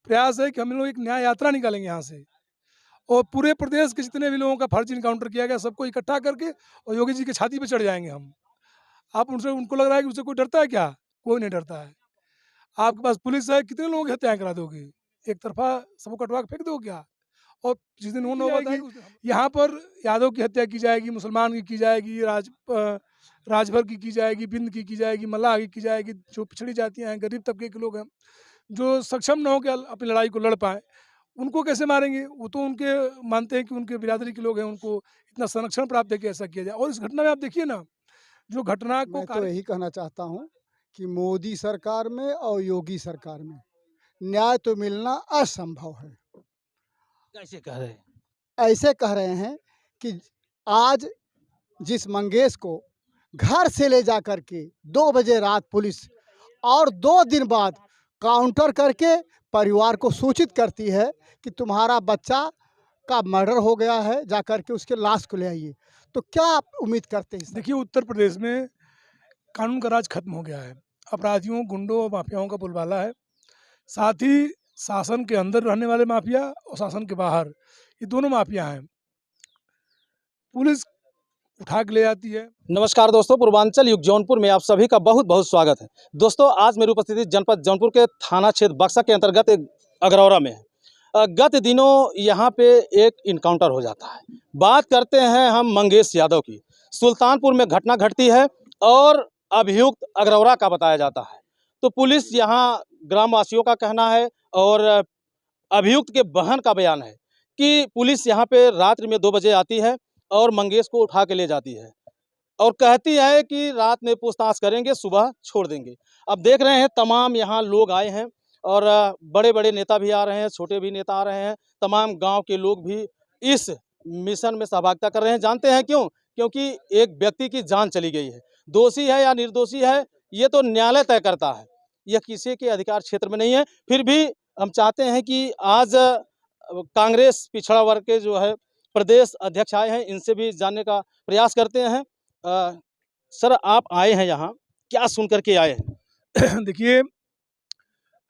प्रयास है कि हम लोग एक न्याय यात्रा निकालेंगे यहाँ से और पूरे प्रदेश के जितने भी लोगों का फर्जी इनकाउंटर किया गया सबको इकट्ठा करके और योगी जी की छाती पे चढ़ जाएंगे हम। आप उनसे उनको लग रहा है कि उससे कोई डरता है क्या? कोई नहीं डरता है। आपके पास पुलिस है, कितने लोगों की हत्याएँ करा दोगे? एक तरफ़ा सबको कटवा के फेंक दोगे क्या? और जिस दिन वो नौबत आएगी उस दिन यहाँ पर यादव की हत्या की जाएगी, मुसलमान की जाएगी, राजभर की जाएगी, बिंद की जाएगी, मल्लाह की जाएगी, जो पिछड़ी जातियाँ हैं, गरीब तबके के लोग हैं, जो सक्षम ना हो के अपनी लड़ाई को लड़ पाएँ, उनको कैसे मारेंगे? वो तो उनके मानते हैं कि उनके बिरादरी के लोग हैं, उनको इतना संरक्षण प्राप्त है कि ऐसा किया जाए। और इस घटना में आप देखिए ना, जो घटना को मैं तो यही कहना चाहता हूँ कि मोदी सरकार में और योगी सरकार में न्याय तो मिलना असंभव है। कैसे कह रहे हैं? ऐसे कह रहे हैं कि आज जिस मंगेश को घर से ले जा करके 2 बजे रात पुलिस और 2 दिन बाद काउंटर करके परिवार को सूचित करती है कि तुम्हारा बच्चा का मर्डर हो गया है, जा करके उसके लाश को ले आइए, तो क्या आप उम्मीद करते हैं? देखिए, उत्तर प्रदेश में कानून का राज खत्म हो गया है। अपराधियों, गुंडों और माफियाओं का बोलबाला है। साथ ही शासन के अंदर रहने वाले माफिया और शासन के बाहर, ये दोनों माफिया हैं। पुलिस उठा के ले जाती है। नमस्कार दोस्तों, पूर्वांचल युग जौनपुर में आप सभी का बहुत बहुत स्वागत है। दोस्तों, आज मेरी उपस्थिति जनपद जौनपुर के थाना क्षेत्र बक्सा के अंतर्गत एक अगरौरा में है। गत दिनों यहाँ पे एक इनकाउंटर हो जाता है। बात करते हैं हम मंगेश यादव की। सुल्तानपुर में घटना घटती है और अभियुक्त अगरौरा का बताया जाता है। तो पुलिस यहाँ ग्रामवासियों का कहना है और अभियुक्त के बहन का बयान है कि पुलिस यहाँ पे रात्रि में 2 बजे आती है और मंगेश को उठा के ले जाती है और कहती है कि रात में पूछताछ करेंगे, सुबह छोड़ देंगे। अब देख रहे हैं तमाम यहाँ लोग आए हैं और बड़े बड़े नेता भी आ रहे हैं, छोटे भी नेता आ रहे हैं, तमाम गांव के लोग भी इस मिशन में सहभागिता कर रहे हैं। जानते हैं क्यों? क्योंकि एक व्यक्ति की जान चली गई है। दोषी है या निर्दोषी है ये तो न्यायालय तय करता है, यह किसी के अधिकार क्षेत्र में नहीं है। फिर भी हम चाहते हैं कि आज कांग्रेस पिछड़ा वर्ग के जो है प्रदेश अध्यक्ष आए हैं, इनसे भी जानने का प्रयास करते हैं। सर, आप आए हैं यहाँ, क्या सुन करके आए हैं? देखिए,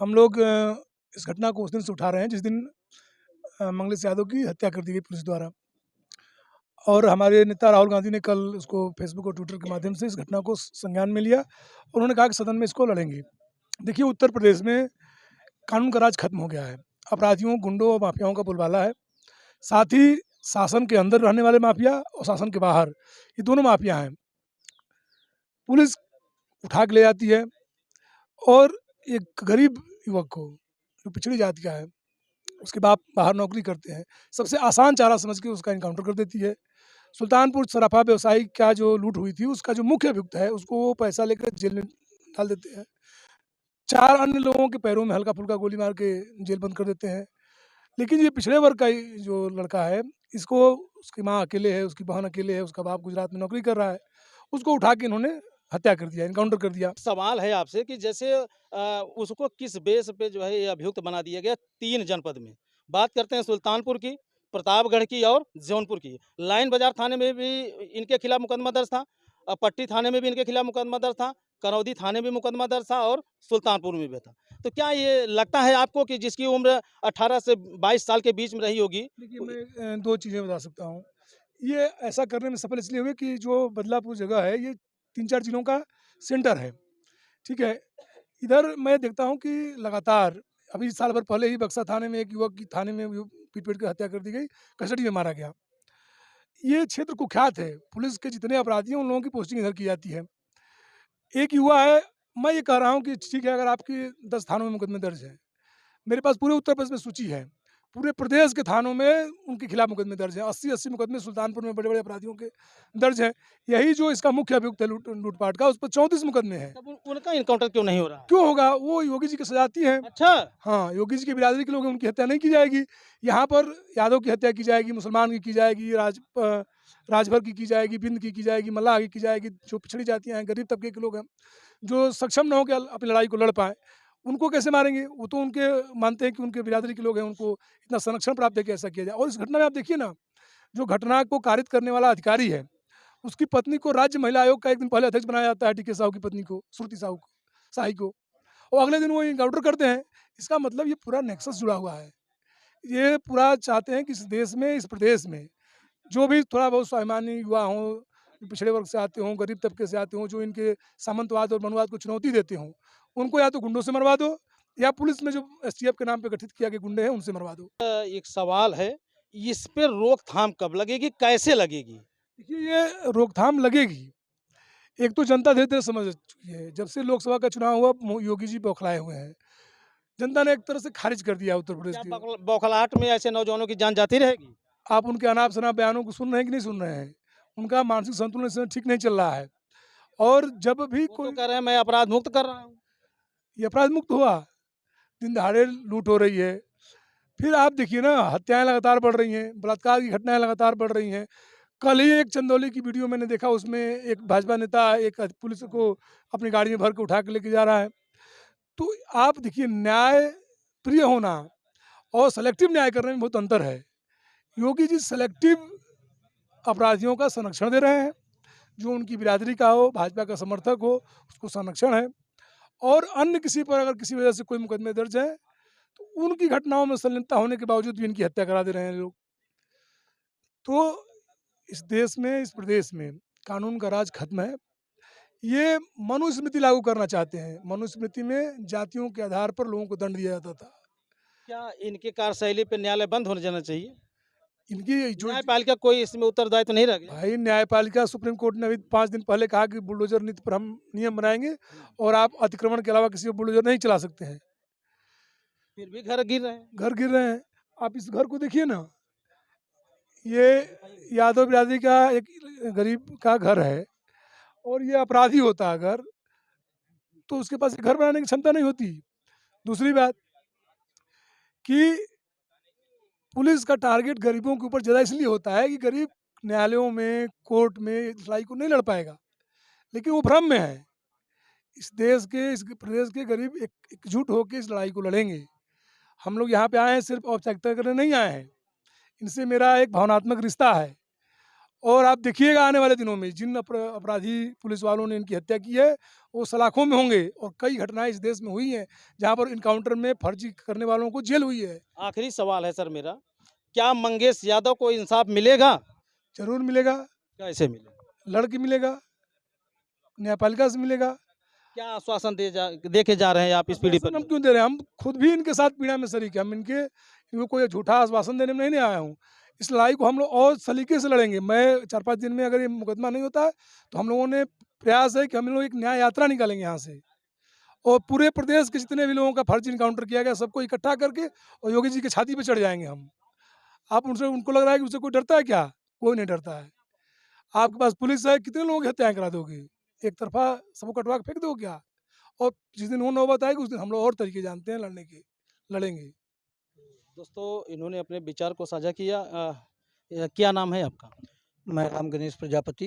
हम लोग इस घटना को उस दिन से उठा रहे हैं जिस दिन मंगलेश यादव की हत्या कर दी गई पुलिस द्वारा। और हमारे नेता राहुल गांधी ने कल उसको फेसबुक और ट्विटर के माध्यम से इस घटना को संज्ञान में लिया। उन्होंने कहा कि सदन में इसको लड़ेंगे। देखिए, उत्तर प्रदेश में कानून का राज खत्म हो गया है। अपराधियों, गुंडों और माफियाओं का बोलबाला है। साथ ही शासन के अंदर रहने वाले माफिया और शासन के बाहर, ये दोनों माफिया हैं। पुलिस उठा के ले जाती है और एक गरीब युवक को, जो पिछड़ी जाति का है, उसके बाप बाहर नौकरी करते हैं, सबसे आसान चारा समझ के उसका इनकाउंटर कर देती है। सुल्तानपुर सराफा व्यवसायी का जो लूट हुई थी, उसका जो मुख्य अभियुक्त है, उसको वो पैसा लेकर जेल में डाल देते हैं। 4 अन्य लोगों के पैरों में हल्का-फुल्का गोली मार के जेल बंद कर देते हैं। लेकिन ये पिछड़े वर्ग का ही जो लड़का है, इसको उसकी माँ अकेले है, उसकी बहन अकेले है, उसका बाप गुजरात में नौकरी कर रहा है, उसको उठा के इन्होंने हत्या कर दिया, इनकाउंटर कर दिया। सवाल है आपसे कि जैसे उसको किस बेस पे जो है ये अभियुक्त बना दिया गया 3 जनपद में। बात करते हैं सुल्तानपुर की, प्रतापगढ़ की और जौनपुर की। लाइन बाजार थाने में भी इनके खिलाफ मुकदमा दर्ज था, पट्टी थाने में भी इनके खिलाफ मुकदमा दर्ज था, करौदी थाने में मुकदमा दर्ज था और सुल्तानपुर में भी था। तो क्या ये लगता है आपको कि जिसकी उम्र 18 से 22 साल के बीच में रही होगी? देखिए, मैं 2 चीज़ें बता सकता हूँ। ये ऐसा करने में सफल इसलिए हुए कि जो बदलापुर जगह है, ये 3-4 जिलों का सेंटर है, ठीक है? इधर मैं देखता हूँ कि लगातार अभी साल भर पहले ही बक्सा थाने में एक युवक की थाने में पीट-पीट के हत्या कर दी गई, कस्टडी में मारा गया। ये क्षेत्र कुख्यात है, पुलिस के जितने अपराधी हैं, उन लोगों की पोस्टिंग इधर की जाती है। एक युवा है, मैं ये कह रहा हूँ कि ठीक है, अगर आपके 10 थानों में मुकदमे दर्ज हैं, मेरे पास पूरे उत्तर प्रदेश में सूची है। पूरे प्रदेश के थानों में उनके खिलाफ मुकदमे दर्ज हैं। 80-80 मुकदमे सुल्तानपुर में बड़े-बड़े अपराधियों के दर्ज हैं। यही जो इसका मुख्य अभियुक्त है लूटपाट का, उस पर 34 मुकदमे हैं। तब उनका इनकाउंटर क्यों नहीं हो रहा? क्यों होगा? वो योगी जी की सजाती हैं। अच्छा। हाँ, योगी जी की बिरादरी के लोग हैं, उनकी हत्या नहीं की जाएगी। यहाँ पर यादव की हत्या की जाएगी, मुसलमान की जाएगी, राजभर की जाएगी, बिंद की जाएगी, मल्लाह की जाएगी, जो पिछड़ी जातियाँ हैं, गरीब तबके के लोग हैं, जो सक्षम ना हो के अपनी लड़ाई को लड़ पाएँ, उनको कैसे मारेंगे? वो तो उनके मानते हैं कि उनके बिरादरी के लोग हैं, उनको इतना संरक्षण प्राप्त है कि ऐसा किया जाए। और इस घटना में आप देखिए ना, जो घटना को कारित करने वाला अधिकारी है, उसकी पत्नी को राज्य महिला आयोग का एक दिन पहले अध्यक्ष बनाया जाता है, टीके साहू की पत्नी को, श्रुति साहू को, शाही को, और अगले दिन वो एनकाउंटर करते हैं। इसका मतलब ये पूरा नेक्सस जुड़ा हुआ है। ये पूरा चाहते हैं कि इस देश में, इस प्रदेश में जो भी थोड़ा बहुत स्वाभिमानी युवा हों, पिछड़े वर्ग से आते हों, गरीब तबके से आते हों, जो इनके सामंतवाद और मनुवाद को चुनौती देते हों, उनको या तो गुंडों से मरवा दो या पुलिस में जो एसटीएफ के नाम पे गठित किया गया गुंडे हैं, उनसे मरवा दो। एक सवाल है, इस पे रोकथाम कब लगेगी, कैसे लगेगी? देखिए, ये रोकथाम लगेगी। एक तो जनता धीरे-धीरे समझ चुकी है। जब से लोकसभा का चुनाव हुआ, योगी जी बौखलाए हुए हैं। जनता ने एक तरह से खारिज कर दिया उत्तर प्रदेश क्या के। बौखलाहट में ऐसे नौजवानों की जान जाती रहेगी? आप उनके अनाप-शनाप बयानों को सुन रहे हैं कि नहीं सुन रहे हैं? उनका मानसिक संतुलन इस समय ठीक नहीं चल रहा है। और जब भी वो तो कोई कह रहे हैं मैं अपराध मुक्त कर रहा हूँ। ये अपराध मुक्त हुआ, दिन दहाड़े लूट हो रही है। फिर आप देखिए ना, हत्याएँ लगातार बढ़ रही हैं, बलात्कार की घटनाएँ लगातार बढ़ रही हैं। कल ही एक चंदौली की वीडियो मैंने देखा, उसमें एक भाजपा नेता एक पुलिस को अपनी गाड़ी में भर के उठा के लेके जा रहा है। तो आप देखिए, न्याय प्रिय होना और सेलेक्टिव न्याय करने में बहुत अंतर है। योगी जी सेलेक्टिव अपराधियों का संरक्षण दे रहे हैं, जो उनकी बिरादरी का हो, भाजपा का समर्थक हो, उसको संरक्षण है। और अन्य किसी पर अगर किसी वजह से कोई मुकदमे दर्ज है, तो उनकी घटनाओं में संलिप्तता होने के बावजूद भी इनकी हत्या करा दे रहे हैं लोग। तो इस देश में, इस प्रदेश में कानून का राज खत्म है। ये मनुस्मृति लागू करना चाहते हैं। मनुस्मृति में जातियों के आधार पर लोगों को दंड दिया जाता था। क्या इनकी कार्यशैली पे न्यायालय बंद होने जाना चाहिए? इनकी जो न्यायपालिका कोई इसमें उत्तरदायित्व नहीं रह गया? भाई, न्यायपालिका, सुप्रीम कोर्ट ने अभी 5 दिन पहले कहा कि बुलडोजर नीति पर हम नियम बनाएंगे और आप अतिक्रमण के अलावा किसी को बुलडोजर नहीं चला सकते हैं। फिर भी घर गिर रहे हैं। घर गिर रहे हैं। आप इस घर को देखिए ना, ये यादव बिरादरी का एक गरीब का घर है और ये अपराधी होता अगर, तो उसके पास घर बनाने की क्षमता नहीं होती। दूसरी बात कि पुलिस का टारगेट गरीबों के ऊपर ज़्यादा इसलिए होता है कि गरीब न्यायालयों में, कोर्ट में इस लड़ाई को नहीं लड़ पाएगा, लेकिन वो भ्रम में है। इस देश के, इस प्रदेश के गरीब एकजुट होकर इस लड़ाई को लड़ेंगे। हम लोग यहाँ पे आए हैं सिर्फ औपचारिकता करने नहीं आए हैं। इनसे मेरा एक भावनात्मक रिश्ता है। और आप देखिएगा आने वाले दिनों में जिन अपराधी पुलिस वालों ने इनकी हत्या की है, वो सलाखों में होंगे। और कई घटनाएं इस देश में हुई हैं जहाँ पर इनकाउंटर में फर्जी करने वालों को जेल हुई है। आखिरी सवाल है सर मेरा, क्या मंगेश यादव को इंसाफ मिलेगा? जरूर मिलेगा। कैसे मिलेगा? लड़ के मिलेगा, न्यायपालिका से मिलेगा। क्या आश्वासन दे के जा रहे हैं आप इस पीढ़ी आश्वासन पर? हम क्यों दे रहे हैं? हम खुद भी इनके साथ पीड़ा में शरीक हैं। हम इनको कोई झूठा आश्वासन देने में नहीं आया हूँ। इस लड़ाई को हम लोग और सलीके से लड़ेंगे। मैं 4-5 दिन में अगर ये मुकदमा नहीं होता है, तो हम लोगों ने प्रयास है कि हम लोग एक न्याय यात्रा निकालेंगे यहाँ से और पूरे प्रदेश के जितने भी लोगों का फर्जी इनकाउंटर किया गया, सबको इकट्ठा करके और योगी जी की छाती पे चढ़ जाएंगे हम। आप उनसे, उनको लग रहा है कि उससे कोई डरता है क्या? कोई नहीं डरता है। आपके पास पुलिस है, कितने लोगों की हत्याएं करा दोगे? एक तरफा सबको कटवा के फेंक दोगे क्या? और जिस दिन वो नौबत आएगी, उस दिन हम लोग और तरीके जानते हैं लड़ने के, लड़ेंगे। दोस्तों, इन्होंने अपने विचार को साझा किया। क्या नाम है आपका? मैं राम गणेश प्रजापति,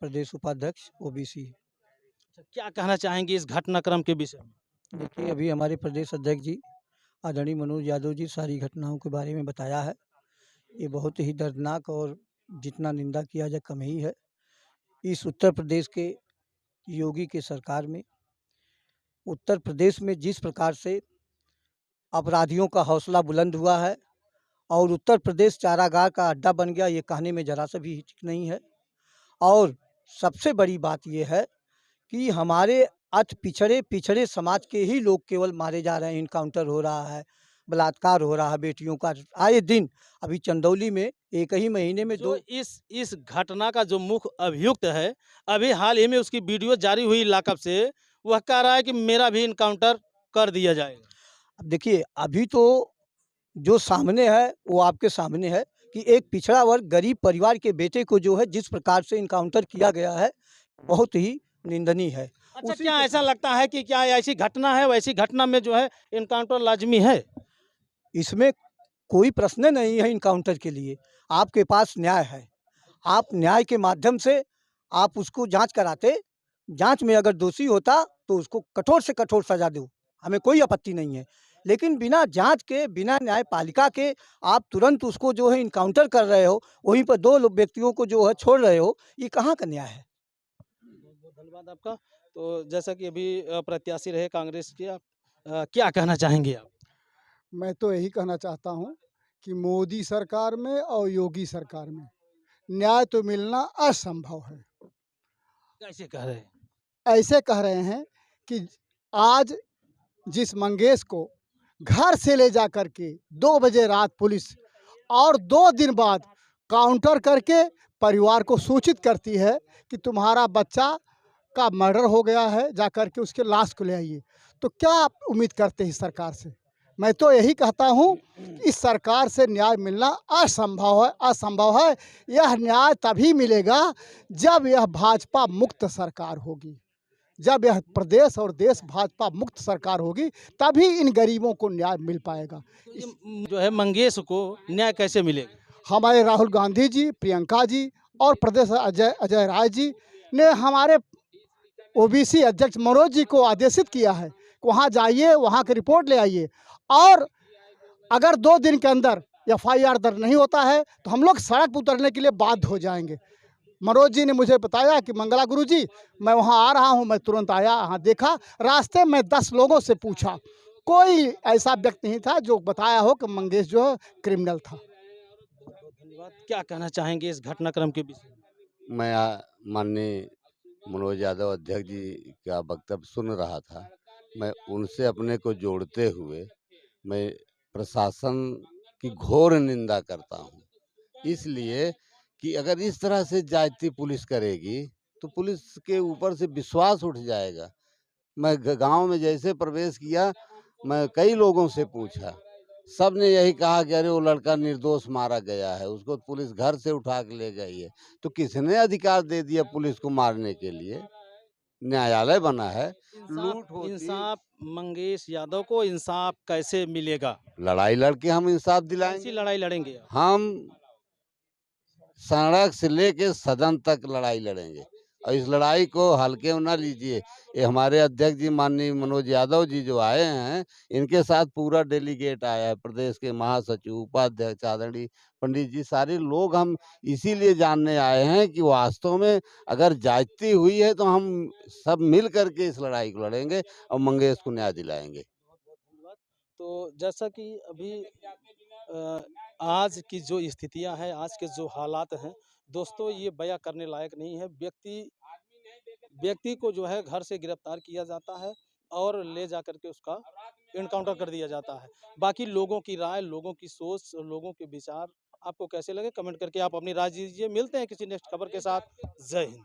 प्रदेश उपाध्यक्ष ओबीसी। अच्छा, क्या कहना चाहेंगे इस घटनाक्रम के विषय में? देखिए, अभी हमारे प्रदेश अध्यक्ष जी आदरणीय मनोज यादव जी सारी घटनाओं के बारे में बताया है। ये बहुत ही दर्दनाक और जितना निंदा किया जाए कम ही है। इस उत्तर प्रदेश के योगी के सरकार में, उत्तर प्रदेश में जिस प्रकार से अपराधियों का हौसला बुलंद हुआ है और उत्तर प्रदेश चारागाह का अड्डा बन गया, ये कहने में ज़रा सा भी हिचक नहीं है। और सबसे बड़ी बात ये है कि हमारे अति पिछड़े समाज के ही लोग केवल मारे जा रहे हैं। इनकाउंटर हो रहा है, बलात्कार हो रहा है बेटियों का आए दिन। अभी चंदौली में एक ही महीने में जो दो इस घटना का जो मुख्य अभियुक्त है, अभी हाल ही में उसकी वीडियो जारी हुई लाकअप से, वह कह रहा है कि मेरा भी इनकाउंटर कर दिया जाएगा। अब देखिए, अभी तो जो सामने है वो आपके सामने है कि एक पिछड़ा वर्ग गरीब परिवार के बेटे को जो है जिस प्रकार से इनकाउंटर किया गया है, बहुत ही निंदनीय है। अच्छा, उसी क्या के ऐसा लगता है कि क्या ऐसी घटना है, वैसी घटना में जो है इनकाउंटर लाजमी है? इसमें कोई प्रश्न नहीं है इनकाउंटर के लिए। आपके पास न्याय है, आप न्याय के माध्यम से आप उसको जांच कराते, जांच में अगर दोषी होता तो उसको कठोर से कठोर सजा दो, हमें कोई आपत्ति नहीं है। लेकिन बिना जांच के, बिना न्यायपालिका के आप तुरंत उसको जो है इनकाउंटर कर रहे हो, वहीं पर दो व्यक्तियों को जो है छोड़ रहे हो, ये कहाँ का न्याय है? बहुत बहुत धन्यवाद आपका। तो जैसा कि अभी प्रत्याशी रहे कांग्रेस के आप, क्या कहना चाहेंगे आप? मैं तो यही कहना चाहता हूँ कि मोदी सरकार में और योगी सरकार में न्याय तो मिलना असंभव है। कैसे कह रहे हैं? ऐसे कह रहे हैं कि आज जिस मंगेश को घर से ले जा करके 2 बजे रात पुलिस और 2 दिन बाद काउंटर करके परिवार को सूचित करती है कि तुम्हारा बच्चा का मर्डर हो गया है, जा कर के उसके लाश को ले आइए। तो क्या आप उम्मीद करते हैं इस सरकार से? मैं तो यही कहता हूँ, इस सरकार से न्याय मिलना असंभव है। यह न्याय तभी मिलेगा जब यह भाजपा मुक्त सरकार होगी। जब यह प्रदेश और देश भाजपा मुक्त सरकार होगी, तभी इन गरीबों को न्याय मिल पाएगा। तो ये जो है मंगेश को न्याय कैसे मिलेगा? हमारे राहुल गांधी जी, प्रियंका जी और प्रदेश अजय राय जी ने हमारे ओबीसी अध्यक्ष मनोज जी को आदेशित किया है कि वहाँ जाइए, वहाँ की रिपोर्ट ले आइए, और अगर 2 दिन के अंदर एफआईआर दर्ज नहीं होता है तो हम लोग सड़क पर उतरने के लिए बाध्य हो जाएंगे। मनोज जी ने मुझे बताया कि मंगला गुरु जी, मैं वहाँ आ रहा हूँ। मैं तुरंत आया, वहाँ देखा, रास्ते में 10 लोगों से पूछा, कोई ऐसा व्यक्ति नहीं था जो बताया हो कि मंगेश जो है क्रिमिनल था। धन्यवाद। क्या कहना चाहेंगे इस घटनाक्रम के विषय में? मैं माननीय मनोज यादव अध्यक्ष जी का वक्तव्य सुन रहा था। मैं उनसे अपने को जोड़ते हुए मैं प्रशासन की घोर निंदा करता हूँ, इसलिए कि अगर इस तरह से जाति पुलिस करेगी तो पुलिस के ऊपर से विश्वास उठ जाएगा। मैं गांव में जैसे प्रवेश किया, मैं कई लोगों से पूछा, सब ने यही कहा कि अरे वो लड़का निर्दोष मारा गया है, उसको पुलिस घर से उठा के ले गई है। तो किसने अधिकार दे दिया पुलिस को मारने के लिए? न्यायालय बना है। लूट होती, इंसाफ मंगेश यादव को इंसाफ कैसे मिलेगा? लड़ाई लड़के हम इंसाफ कैसी दिलाएंगे। लड़ाई लड़ेंगे आप? हम सड़क से लेके सदन तक लड़ाई लड़ेंगे और इस लड़ाई को हल्के में ना लीजिए। ये हमारे अध्यक्ष जी माननीय मनोज यादव जी जो आए हैं, इनके साथ पूरा डेलीगेट आया है, प्रदेश के महासचिव, उपाध्यक्ष आदरणीय पंडित जी, सारे लोग हम इसीलिए जानने आए हैं कि वास्तव में अगर जाति हुई है तो हम सब मिल करके इस लड़ाई को लड़ेंगे और मंगेश को न्याय दिलाएंगे। धन्यवाद। तो जैसा कि अभी आज की जो स्थितियां हैं, आज के जो हालात हैं, दोस्तों ये बयां करने लायक नहीं है। व्यक्ति को जो है घर से गिरफ्तार किया जाता है और ले जा करके उसका एनकाउंटर कर दिया जाता है। बाकी लोगों की राय, लोगों की सोच, लोगों के विचार आपको कैसे लगे कमेंट करके आप अपनी राय दीजिए। मिलते हैं किसी नेक्स्ट खबर के साथ। जय हिंद।